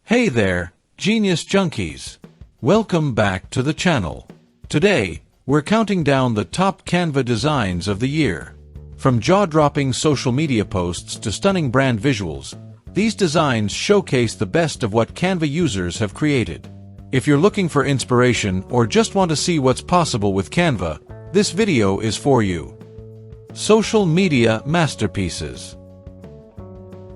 Hey there, Genius Junkies! Welcome back to the channel. Today, we're counting down the top Canva designs of the year. From jaw-dropping social media posts to stunning brand visuals, these designs showcase the best of what Canva users have created. If you're looking for inspiration or just want to see what's possible with Canva, this video is for you. Social Media Masterpieces.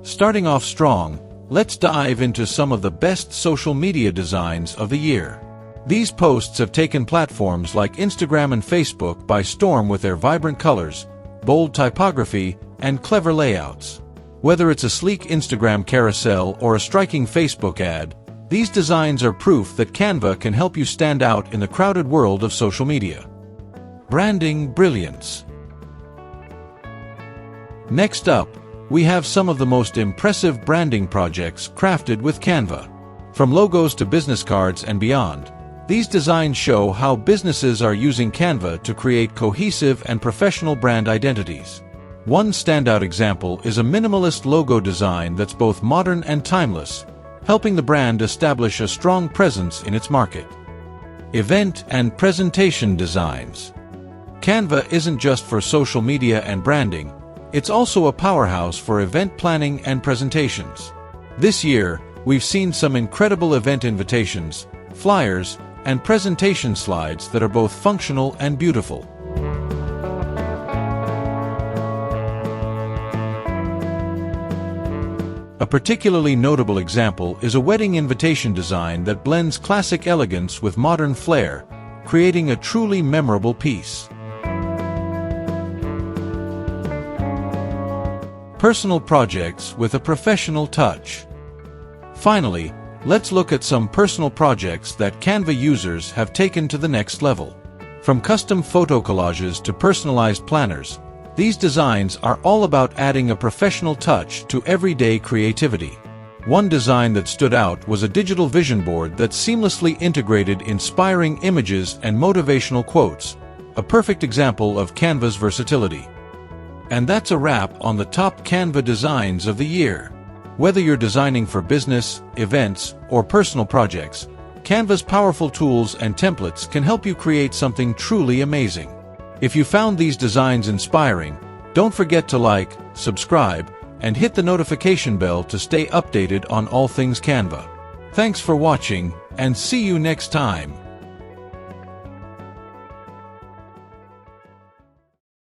Starting off strong, let's dive into some of the best social media designs of the year. These posts have taken platforms like Instagram and Facebook by storm with their vibrant colors, bold typography, and clever layouts. Whether it's a sleek Instagram carousel or a striking Facebook ad, these designs are proof that Canva can help you stand out in the crowded world of social media. Branding brilliance. Next up, we have some of the most impressive branding projects crafted with Canva. From logos to business cards and beyond, these designs show how businesses are using Canva to create cohesive and professional brand identities. One standout example is a minimalist logo design that's both modern and timeless, helping the brand establish a strong presence in its market. Event and presentation designs. Canva isn't just for social media and branding, it's also a powerhouse for event planning and presentations. This year, we've seen some incredible event invitations, flyers, and presentation slides that are both functional and beautiful. A particularly notable example is a wedding invitation design that blends classic elegance with modern flair, creating a truly memorable piece. Personal projects with a professional touch. Finally, let's look at some personal projects that Canva users have taken to the next level. From custom photo collages to personalized planners, these designs are all about adding a professional touch to everyday creativity. One design that stood out was a digital vision board that seamlessly integrated inspiring images and motivational quotes, a perfect example of Canva's versatility. And that's a wrap on the top Canva designs of the year. Whether you're designing for business, events, or personal projects, Canva's powerful tools and templates can help you create something truly amazing. If you found these designs inspiring, don't forget to like, subscribe, and hit the notification bell to stay updated on all things Canva. Thanks for watching, and see you next time.